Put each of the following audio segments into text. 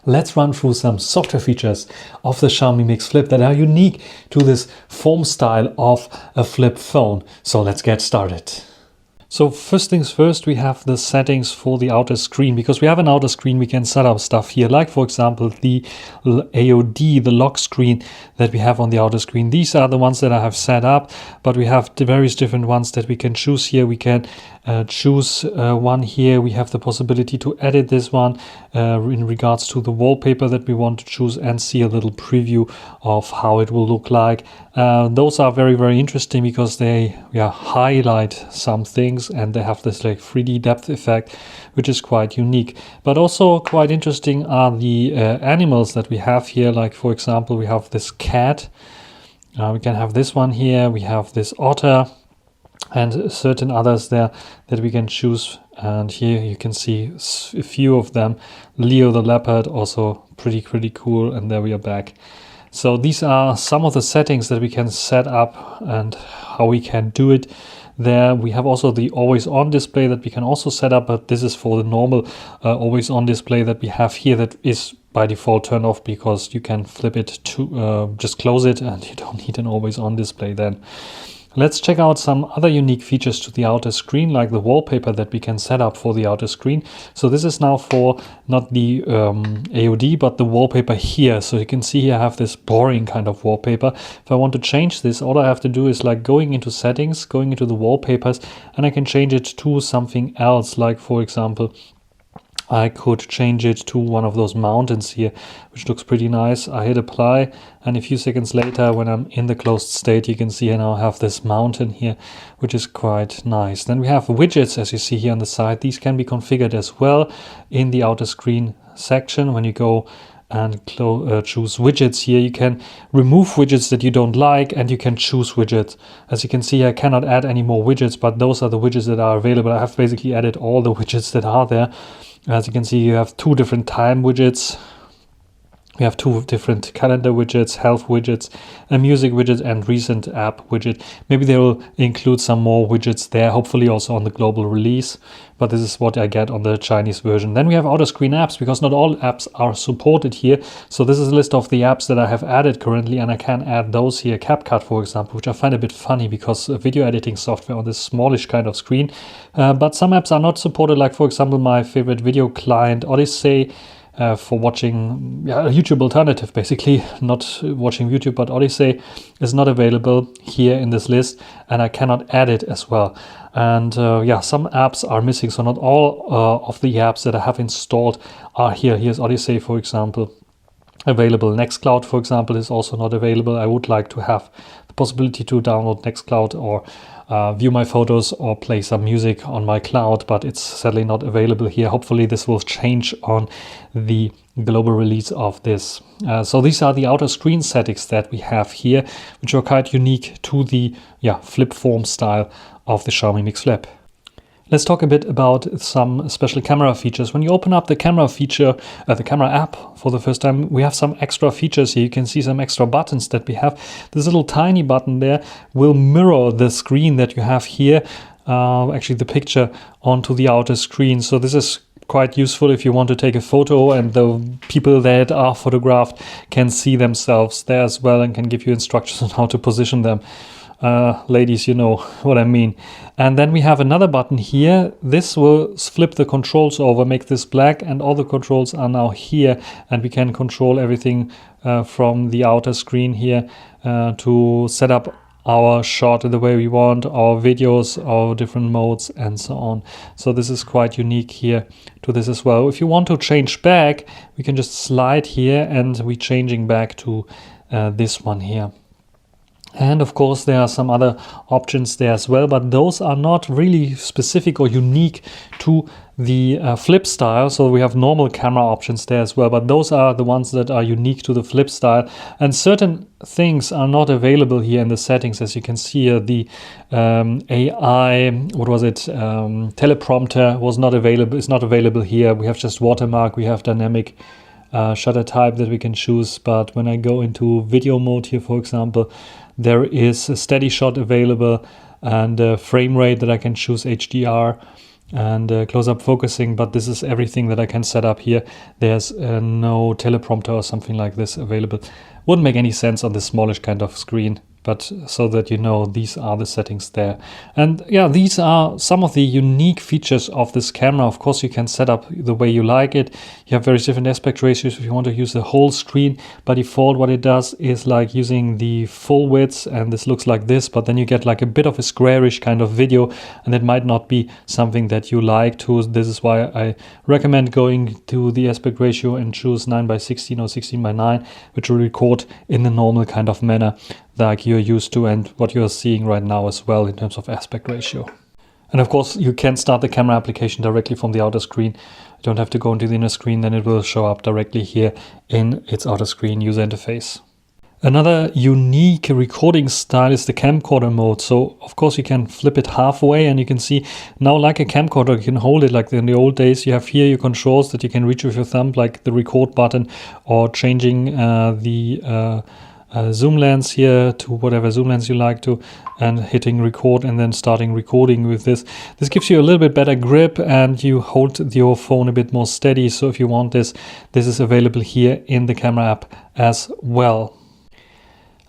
let's run through some software features of the Xiaomi Mix Flip that are unique to this form style of a flip phone. So let's get started. So first things first, we have the settings for the outer screen. Because we have an outer screen, we can set up stuff here, like for example the AOD, the lock screen that we have on the outer screen. These are the ones that I have set up, but we have the various different ones that we can choose here. We can choose one here. We have the possibility to edit this one in regards to the wallpaper that we want to choose, and see a little preview of how it will look like. Those are very, very interesting because they highlight some things, and they have this like 3D depth effect, which is quite unique. But also quite interesting are the animals that we have here. Like for example, we have this cat. We can have this one here. We have this otter, and certain others there that we can choose. And here you can see a few of them. Leo the leopard, also pretty cool. And there we are back. So these are some of the settings that we can set up and how we can do it. There we have also the always on display that we can also set up, but this is for the normal always on display that we have here, that is by default turned off, because you can flip it to just close it and you don't need an always on display then. Let's check out some other unique features to the outer screen, like the wallpaper that we can set up for the outer screen. So this is now for not the AOD, but the wallpaper here. So you can see here I have this boring kind of wallpaper. If I want to change this, all I have to do is like going into settings, going into the wallpapers, and I can change it to something else. Like for example, I could change it to one of those mountains here, which looks pretty nice. I hit apply, and a few seconds later, when I'm in the closed state, you can see I now have this mountain here, which is quite nice. Then we have widgets, as you see here on the side. These can be configured as well in the outer screen section. When you go and choose widgets here, you can remove widgets that you don't like, and you can choose widgets. As you can see, I cannot add any more widgets, but those are the widgets that are available. I have basically added all the widgets that are there. As you can see, you have two different time widgets. We have two different calendar widgets, health widgets, a music widget, and recent app widget. Maybe they will include some more widgets there, hopefully also on the global release. But this is what I get on the Chinese version. Then we have outer screen apps, because not all apps are supported here. So this is a list of the apps that I have added currently, and I can add those here. CapCut, for example, which I find a bit funny because video editing software on this smallish kind of screen. But some apps are not supported, like for example, my favorite video client, Odyssey. For watching a YouTube alternative, basically not watching YouTube, but Odyssey is not available here in this list, and I cannot add it as well. And some apps are missing, so not all of the apps that I have installed are here. Here's Odyssey, for example, available. Nextcloud, for example, is also not available. I would like to have the possibility to download Nextcloud or view my photos or play some music on my cloud, but it's sadly not available here. Hopefully this will change on the global release of this. So these are the outer screen settings that we have here, which are quite unique to the flip form style of the Xiaomi Mix Flip. Let's talk a bit about some special camera features. When you open up the camera feature, the camera app for the first time, we have some extra features here. You can see some extra buttons that we have. This little tiny button there will mirror the screen that you have here, actually the picture, onto the outer screen. So this is quite useful if you want to take a photo and the people that are photographed can see themselves there as well, and can give you instructions on how to position them. Ladies, you know what I mean. And then we have another button here. This will flip the controls over, make this black, and all the controls are now here, and we can control everything from the outer screen here to set up our shot in the way we want, our videos, our different modes, and so on. So this is quite unique here to this as well. If you want to change back, we can just slide here, and we're changing back to this one here. And of course there are some other options there as well, but those are not really specific or unique to the flip style. So we have normal camera options there as well, but those are the ones that are unique to the flip style. And certain things are not available here in the settings. As you can see here, the AI, teleprompter was not available, is not available here. We have just watermark, we have dynamic shutter type that we can choose. But when I go into video mode here, for example, there is a steady shot available, and a frame rate that I can choose HDR. and close-up focusing, but this is everything that I can set up here. There's no teleprompter or something like this available. Wouldn't make any sense on this smallish kind of screen, but so that you know, these are the settings there. And yeah, these are some of the unique features of this camera. Of course, you can set up the way you like it. You have various different aspect ratios if you want to use the whole screen. By default, what it does is like using the full width, and this looks like this, but then you get like a bit of a squarish kind of video, and that might not be something that you like to. This is why I recommend going to the aspect ratio and choose 9:16 or 16:9, which will record in the normal kind of manner like you're used to and what you're seeing right now as well in terms of aspect ratio. And of course, you can start the camera application directly from the outer screen. You don't have to go into the inner screen, then it will show up directly here in its outer screen user interface. Another unique recording style is the camcorder mode. So of course you can flip it halfway, and you can see now, like a camcorder, you can hold it like in the old days. You have here your controls that you can reach with your thumb, like the record button, or changing the zoom lens here to whatever zoom lens you like to, and hitting record and then starting recording with this. This gives you a little bit better grip, and you hold your phone a bit more steady. So if you want this, this is available here in the camera app as well.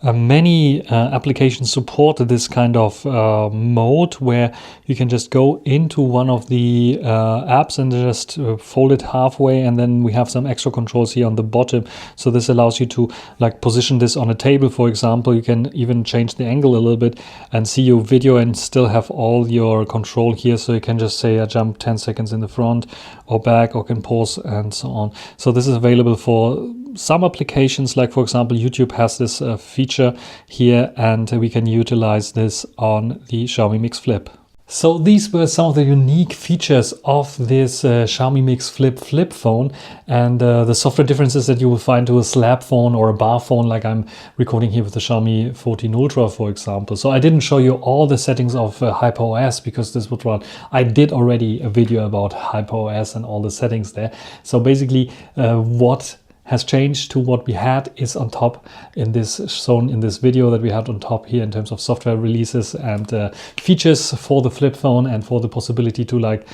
Many applications support this kind of mode where you can just go into one of the apps and just fold it halfway, and then we have some extra controls here on the bottom. So this allows you to like position this on a table, for example. You can even change the angle a little bit and see your video and still have all your control here. So you can just say I jump 10 seconds in the front or back, or can pause and so on. So this is available for some applications, like for example YouTube has this feature here, and we can utilize this on the Xiaomi Mix Flip. So these were some of the unique features of this Xiaomi Mix Flip phone, and the software differences that you will find to a slab phone or a bar phone, like I'm recording here with the Xiaomi 14 Ultra, for example. So I didn't show you all the settings of HyperOS, because this would run. I did already a video about HyperOS and all the settings there. So basically what has changed to what we had is on top in this shown in this video that we had on top here in terms of software releases and features for the flip phone, and for the possibility to like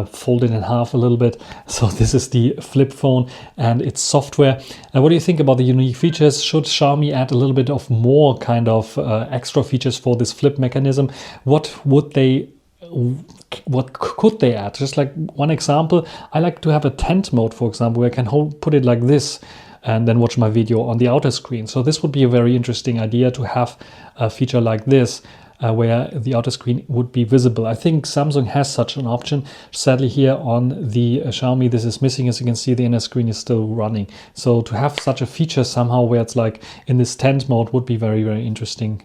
fold it in half a little bit. So this is the flip phone and its software. And what do you think about the unique features? Should Xiaomi add a little bit of more kind of extra features for this flip mechanism? What could they add? Just like one example, I like to have a tent mode, for example, where I can put it like this and then watch my video on the outer screen. So this would be a very interesting idea, to have a feature like this where the outer screen would be visible. I think Samsung has such an option. Sadly, here on the Xiaomi, this is missing. As you can see, the inner screen is still running. So to have such a feature somehow where it's like in this tent mode would be very, very interesting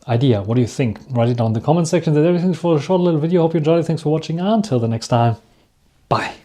idea. What do you think? Write it down in the comment section. That's everything for a short little video. Hope you enjoyed it. Thanks for watching. Until the next time. Bye.